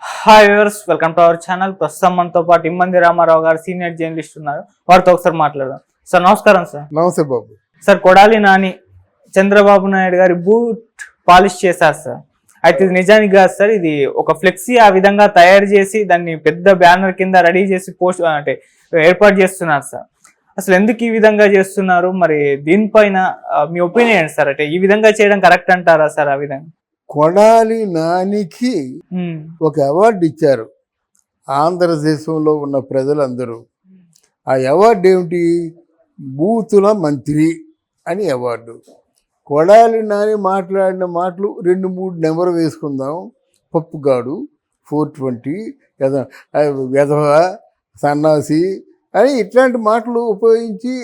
Hi viewers, welcome to our channel. ప్రస్తుతం మనతో పాటు ఇమ్మంది రామారావు గారు సీనియర్ జర్నలిస్ట్ ఉన్నారు. వారితో ఒకసారి మాట్లాడదాం. సార్ నమస్కారం. సార్ నమస్తే బాబు. సార్, కొడాలి నాని చంద్రబాబు నాయుడు గారి బూట్ పాలిష్ చేశారు సార్. అయితే ఇది నిజానికి కాదు సార్, ఇది ఒక ఫ్లెక్సీ ఆ విధంగా తయారు చేసి దాన్ని పెద్ద బ్యానర్ కింద రెడీ చేసి పోస్ట్ అంటే ఏర్పాటు చేస్తున్నారు సార్. అసలు ఎందుకు ఈ విధంగా చేస్తున్నారు, మరి దీనిపైన మీ ఒపీనియన్ సార్? అంటే ఈ విధంగా చేయడం కరెక్ట్ అంటారా సార్? ఆ విధంగా కొడాలి నానికి ఒక అవార్డు ఇచ్చారు ఆంధ్రదేశంలో ఉన్న ప్రజలందరూ. ఆ అవార్డు ఏమిటి? బూతుల మంత్రి అని అవార్డు. కొడాలి నాని మాట్లాడిన మాటలు 2-3 నెంబర్ వేసుకుందాం. పప్పుగాడు, 420, వెధవ, సన్నాసి అని ఇట్లాంటి మాటలు ఉపయోగించి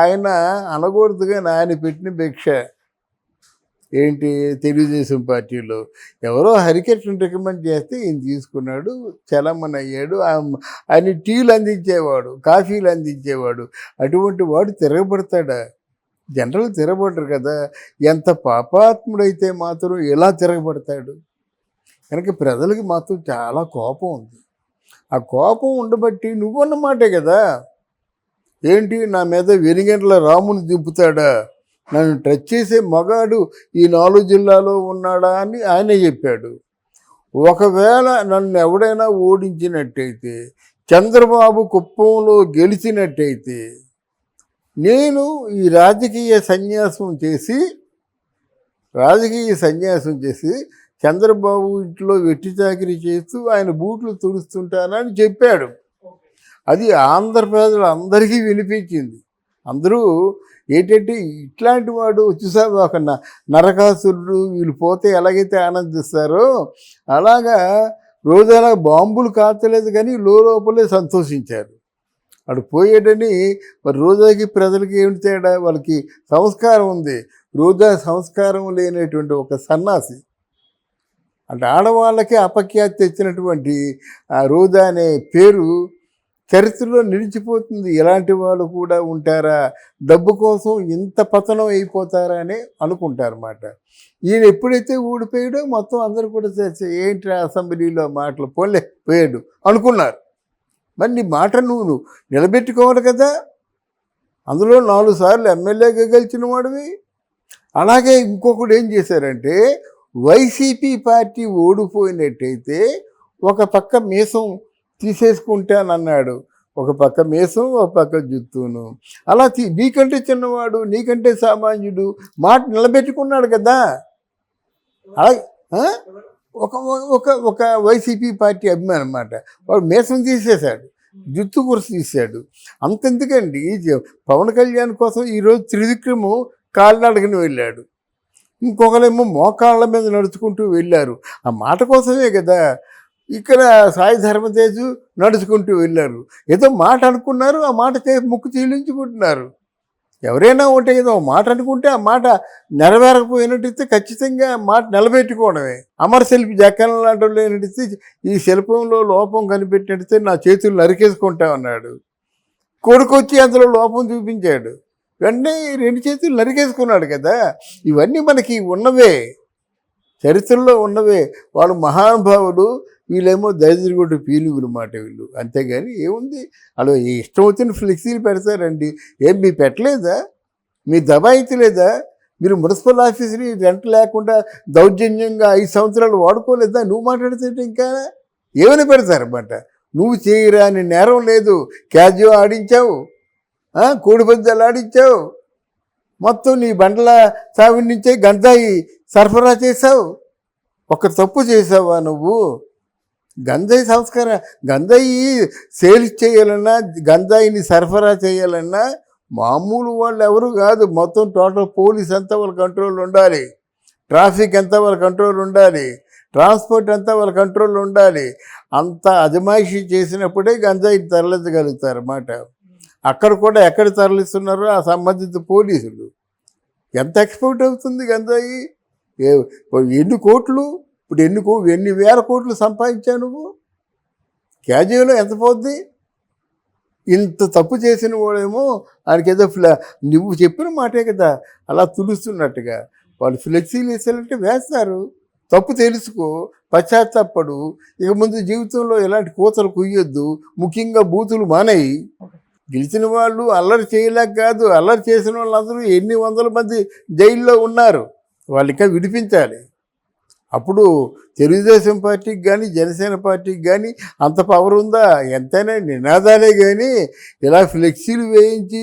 ఆయన అనకూడదుగా ఆయన పెట్టిన భిక్ష ఏంటి? తెలుగుదేశం పార్టీలో ఎవరో హరికృష్ణ రికమెండ్ చేస్తే ఈయన తీసుకున్నాడు, చలమన్ అయ్యాడు. ఆయన టీలు అందించేవాడు, కాఫీలు అందించేవాడు. అటువంటి వాడు తిరగబడతాడా? జనరల్ తిరగబడరు కదా. ఎంత పాపాత్ముడైతే మాత్రం ఎలా తిరగబడతాడు? కనుక ప్రజలకి మాత్రం చాలా కోపం ఉంది. ఆ కోపం ఉండబట్టి నువ్వన్నమాటే కదా. ఏంటి, నా మీద వెనిగండ్ల రాముని దింపుతాడా? నన్ను టచ్ చేసే మగాడు ఈ 4 జిల్లాలో ఉన్నాడా అని ఆయనే చెప్పాడు. ఒకవేళ నన్ను ఎవడైనా ఓడించినట్టయితే, చంద్రబాబు కుప్పంలో గెలిచినట్టయితే, నేను ఈ రాజకీయ సన్యాసం చేసి చంద్రబాబు ఇంట్లో వెట్టి చాకిరీ చేస్తూ ఆయన బూట్లు తుడుస్తుంటానని చెప్పాడు. అది ఆంధ్ర ప్రజలందరికీ వినిపించింది. అందరూ ఏంటంటే, ఇట్లాంటి వాడు చూసావు, ఒక నరకాసురుడు వీళ్ళు పోతే ఎలాగైతే ఆనందిస్తారో అలాగా రోజాలా బాంబులు కాల్చలేదు కానీ లోపలే సంతోషించారు. అటు పోయేటని. మరి రోజాకి ప్రజలకి ఏమిటి తేడా? వాళ్ళకి సంస్కారం ఉంది. రోజా సంస్కారం లేనటువంటి ఒక సన్నాసి. అంటే ఆడవాళ్ళకి అపఖ్యాతి తెచ్చినటువంటి ఆ రోజా అనే పేరు చరిత్రలో నిలిచిపోతుంది. ఎలాంటి వాళ్ళు కూడా ఉంటారా? డబ్బు కోసం ఇంత పతనం అయిపోతారా అని అనుకుంటారు అన్నమాట. ఈయన ఎప్పుడైతే ఊడిపోయాడో మొత్తం అందరూ కూడా ఏంటి అసెంబ్లీలో మాటలు పోయాడు అనుకున్నారు. మరి నీ మాట నువ్వు నిలబెట్టుకోవాలి కదా. అందులో 4 సార్లు ఎమ్మెల్యేగా గెలిచిన వాడివి. అలాగే ఇంకొకటి ఏం చేశారంటే, వైసీపీ పార్టీ ఓడిపోయినట్టయితే ఒక పక్క మీసం తీసేసుకుంటానన్నాడు. ఒక పక్క మీసం, ఒక పక్క జుత్తును. అలా నీకంటే చిన్నవాడు, నీకంటే సామాన్యుడు మాట నిలబెట్టుకున్నాడు కదా. అలాగే ఒక ఒక ఒక వైసీపీ పార్టీ అభిమాని అన్నమాట. వాడు మీసం తీసేశాడు, జుత్తు కురస తీశాడు. అంతెందుకండి, పవన్ కళ్యాణ్ కోసం ఈరోజు త్రివిక్రము కాలినడకని వెళ్ళాడు, ఇంకొకరేమో మోకాళ్ళ మీద నడుచుకుంటూ వెళ్ళారు. ఆ మాట కోసమే కదా. ఇక్కడ సాయి ధర్మతేజు నడుచుకుంటూ వెళ్ళారు. ఏదో మాట అనుకున్నారు, ఆ మాట ముక్కు చీలించుకుంటున్నారు. ఎవరైనా ఉంటే ఏదో మాట అనుకుంటే ఆ మాట నెరవేరకపోయినట్టయితే ఖచ్చితంగా మాట నిలబెట్టుకోవడమే. అమర శిల్పి జక్కన లాంటి లేనట్టయితే ఈ శిల్పంలో లోపం కనిపెట్టినట్టయితే నా చేతులు నరికేసుకుంటామన్నాడు. కొడుకు వచ్చి అందులో లోపం చూపించాడు, వెంటనే 2 చేతులు నరికేసుకున్నాడు కదా. ఇవన్నీ మనకి ఉన్నవే, చరిత్రలో ఉన్నవే. వాళ్ళు మహానుభావులు, వీళ్ళేమో దరిద్రగొడ్డు పీలుగులు మాట వీళ్ళు. అంతేగాని ఏముంది, అలా ఇష్టం వచ్చిన ఫ్లెక్సీలు పెడతారండి. ఏం మీ పెట్టలేదా? మీ దబాయించలేదా? మీరు మున్సిపల్ ఆఫీస్ని రెంట్ లేకుండా దౌర్జన్యంగా 5 సంవత్సరాలు వాడుకోలేదా? నువ్వు మాట్లాడితే ఇంకా ఏమైనా పెడతారన్నమాట. నువ్వు చేయరాని నేరం లేదు. క్యాజువల్ ఆడించావు, కోడిపందాలు ఆడించావు, మొత్తం నీ బండ్ల సాగు నుంచే గంజాయి సరఫరా చేసావు. ఒక తప్పు చేసావా నువ్వు? గంజాయి సంస్కారం, గంజాయి సేల్స్ చేయాలన్నా, గంజాయిని సరఫరా చేయాలన్నా మామూలు వాళ్ళు ఎవరు కాదు. మొత్తం టోటల్ పోలీస్ అంతా వాళ్ళ కంట్రోల్ ఉండాలి, ట్రాఫిక్ అంతా వాళ్ళ కంట్రోల్ ఉండాలి, ట్రాన్స్పోర్ట్ అంతా వాళ్ళ కంట్రోల్ ఉండాలి. అంత అజమాయిషీ చేసినప్పుడే గంజాయి తరలించగలుగుతారు అన్నమాట. అక్కడ కూడా ఎక్కడ తరలిస్తున్నారో ఆ సంబంధిత పోలీసులు. ఎంత ఎక్స్పోర్ట్ అవుతుంది గంజాయి? ఎన్ని కోట్లు, ఇప్పుడు ఎన్ని వేల కోట్లు సంపాదించావు నువ్వు. క్యాజువల్లో ఎంత పోద్ది? ఇంత తప్పు చేసిన వాడేమో ఆయనకి ఏదో నువ్వు చెప్పిన మాటే కదా అలా తులుస్తున్నట్టుగా వాళ్ళు ఫ్లెక్సీలు వేసారంటే వేస్తారు. తప్పు తెలుసుకో, పశ్చాత్తాపడు, ఇక ముందు జీవితంలో ఎలాంటి కూతలు కుయ్యొద్దు, ముఖ్యంగా బూతులు మానేయి. గెలిచిన వాళ్ళు అల్లరి చేయలేక కాదు, అల్లరి చేసిన వాళ్ళందరూ ఎన్ని వందల మంది జైల్లో ఉన్నారు, వాళ్ళు ఇంకా విడిపించాలి. అప్పుడు తెలుగుదేశం పార్టీకి కానీ జనసేన పార్టీకి కానీ అంత పవర్ ఉందా? ఎంతైనా నినాదాలే కానీ ఇలా ఫ్లెక్సీలు వేయించి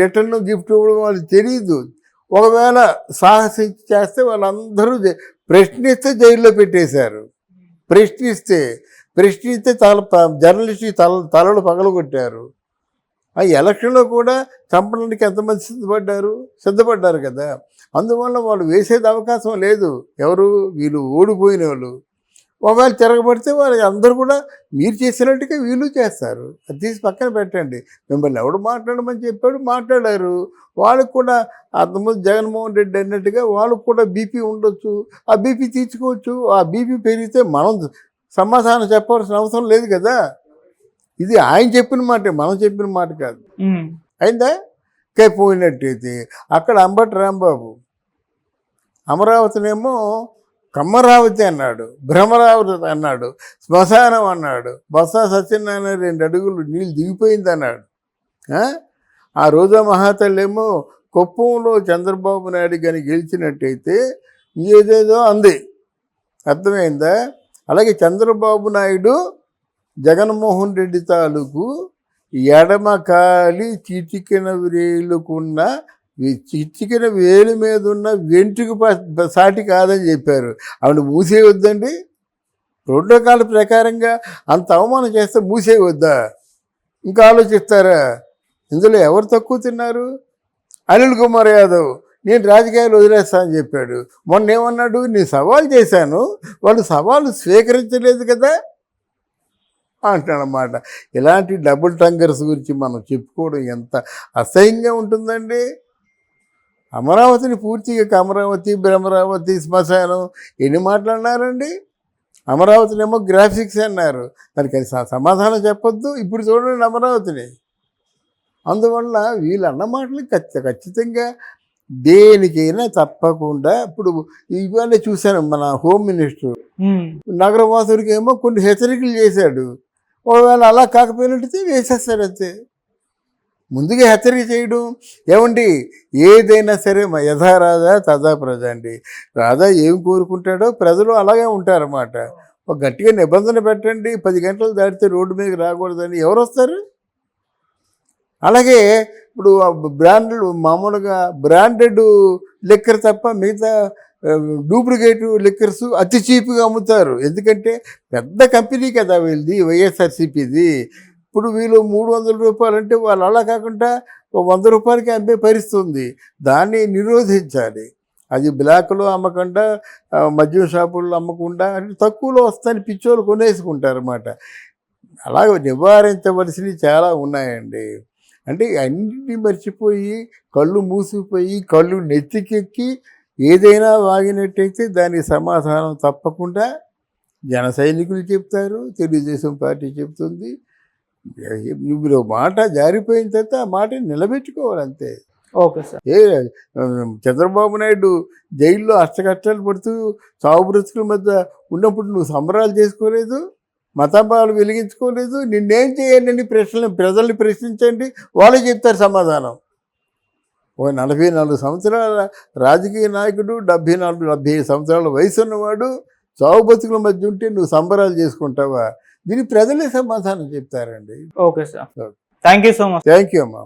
రిటర్న్ గిఫ్ట్ ఇవ్వడం వాళ్ళకి తెలియదు. ఒకవేళ సాహసించి చేస్తే వాళ్ళందరూ ప్రశ్నిస్తే జైల్లో పెట్టేశారు. ప్రశ్నిస్తే జర్నలిస్టు తలలు పగలగొట్టారు. ఆ ఎలక్షన్లో కూడా చంపడానికి ఎంతమంది సిద్ధపడ్డారు కదా. అందువల్ల వాళ్ళు వేసేది అవకాశం లేదు. ఎవరు? వీళ్ళు ఓడిపోయిన వాళ్ళు. ఒకవేళ తిరగబడితే వాళ్ళు అందరూ కూడా మీరు చేసినట్టుగా వీళ్ళు చేస్తారు. అది తీసి పక్కన పెట్టండి. మిమ్మల్ని ఎవడు మాట్లాడమని చెప్పాడు, మాట్లాడారు. వాళ్ళకు కూడా అంతకుముందు జగన్మోహన్ రెడ్డి అన్నట్టుగా వాళ్ళకు కూడా బీపీ ఉండొచ్చు, ఆ బీపీ తీర్చుకోవచ్చు. ఆ బీపీ పెరిగితే మనం సమాధానం చెప్పాల్సిన అవసరం లేదు కదా. ఇది ఆయన చెప్పిన మాట, మనం చెప్పిన మాట కాదు. అయిందా? పోయినట్టయితే అక్కడ అంబటి రాంబాబు అమరావతినేమో కమ్మరావతి అన్నాడు, భ్రమరావతి అన్నాడు, శ్మశానం అన్నాడు. బొత్స సత్యనారాయణ 2 అడుగులు నీళ్ళు దిగిపోయింది అన్నాడు. ఆ రోజా మహాతల్లేమో కుప్పంలో చంద్రబాబు నాయుడు కానీ గెలిచినట్టయితే ఏదేదో అంది. అర్థమైందా? అలాగే చంద్రబాబు నాయుడు జగన్మోహన్ రెడ్డి తాలూకు ఎడమకాలి చిటికెన వేలు మీద ఉన్న వెంట్రుకు సాటి కాదని చెప్పారు. ఆవిడ మూసేయొద్దండి. ప్రోటోకాల్ ప్రకారంగా అంత అవమానం చేస్తే మూసేయవద్దా? ఇంకా ఆలోచిస్తారా? ఇందులో ఎవరు తక్కువ తిన్నారు? అనిల్ కుమార్ యాదవ్ నేను రాజకీయాలు వదిలేస్తా అని చెప్పాడు. మొన్న ఏమన్నాడు? నేను సవాల్ చేశాను, వాళ్ళు సవాలు స్వీకరించలేదు కదా అంటాడనమాట. ఇలాంటి డబుల్ టంగర్స్ గురించి మనం చెప్పుకోవడం ఎంత అసహ్యంగా ఉంటుందండి. అమరావతిని పూర్తిగా అమరావతి, భ్రమరావతి, శ్మశానం ఎన్ని మాట్లాడినారండి. అమరావతినేమో గ్రాఫిక్స్ అన్నారు, దానికి సమాధానం చెప్పొద్దు. ఇప్పుడు చూడండి అమరావతిని. అందువల్ల వీళ్ళు అన్న మాటలు ఖచ్చితంగా దేనికైనా తప్పకుండా. ఇప్పుడు ఇవాళ చూశాను మన హోమ్ మినిస్టర్ నగరవాసుడికి ఏమో కొన్ని హెచ్చరికలు చేశాడు. ఒకవేళ అలా కాకపోయినట్టయితే వేసేస్తాడు అంతే. ముందుగా హెచ్చరిక చేయడం ఏమండి, ఏదైనా సరే యథా రాజా తథా ప్రజ అండి. రాజా ఏం కోరుకుంటాడో ప్రజలు అలాగే ఉంటారన్నమాట. ఒక గట్టిగా నిబంధన పెట్టండి, 10 గంటలు దాటితే రోడ్డు మీద రాకూడదని ఎవరు వస్తారు? అలాగే ఇప్పుడు మామూలుగా బ్రాండెడ్ లిక్కర్ తప్ప మిగతా డూప్లికేట్ లిక్కర్స్ అతి చీప్గా అమ్ముతారు. ఎందుకంటే పెద్ద కంపెనీ కదా వీళ్ళది, వైఎస్ఆర్సీపీది. ఇప్పుడు వీళ్ళు 300 రూపాయలు అంటే వాళ్ళు అలా కాకుండా 100 రూపాయలకి అమ్మే పరిస్థితుంది. దాన్ని నిరోధించాలి. అది బ్లాక్లో అమ్మకుండా, మద్యం షాపుల్లో అమ్మకుండా, అంటే తక్కువలో వస్తాయని పిచ్చోళ్ళు కొనేసుకుంటారు అన్నమాట. అలాగే నివారించవలసినవి చాలా ఉన్నాయండి. అంటే అన్నింటినీ మర్చిపోయి కళ్ళు మూసిపోయి కళ్ళు నెత్తికెక్కి ఏదైనా వాగినట్టయితే దానికి సమాధానం తప్పకుండా జన సైనికులు చెప్తారు, తెలుగుదేశం పార్టీ చెప్తుంది. నువ్వు మాట జారిపోయిన తర్వాత ఆ మాట నిలబెట్టుకోవాలంతే. Okay sir. చంద్రబాబు నాయుడు జైల్లో అష్టకష్టాలు పడుతూ చావు బ్రతుకుల మధ్య ఉన్నప్పుడు నువ్వు సంబరాలు చేసుకోలేదు, మతాభావాలు వెలిగించుకోలేదు. నిన్నేం చేయాలని ప్రజల్ని ప్రశ్నించండి, వాళ్ళే చెప్తారు సమాధానం. ఒక 44 సంవత్సరాల రాజకీయ నాయకుడు, 74-75 సంవత్సరాల వయసు ఉన్నవాడు చావు బతుకుల మధ్య ఉంటే నువ్వు సంబరాలు చేసుకుంటావా? దీనికి ప్రజలే సమాధానం చెప్తారండి. Okay sir, thank you so much. Thank you అమ్మా.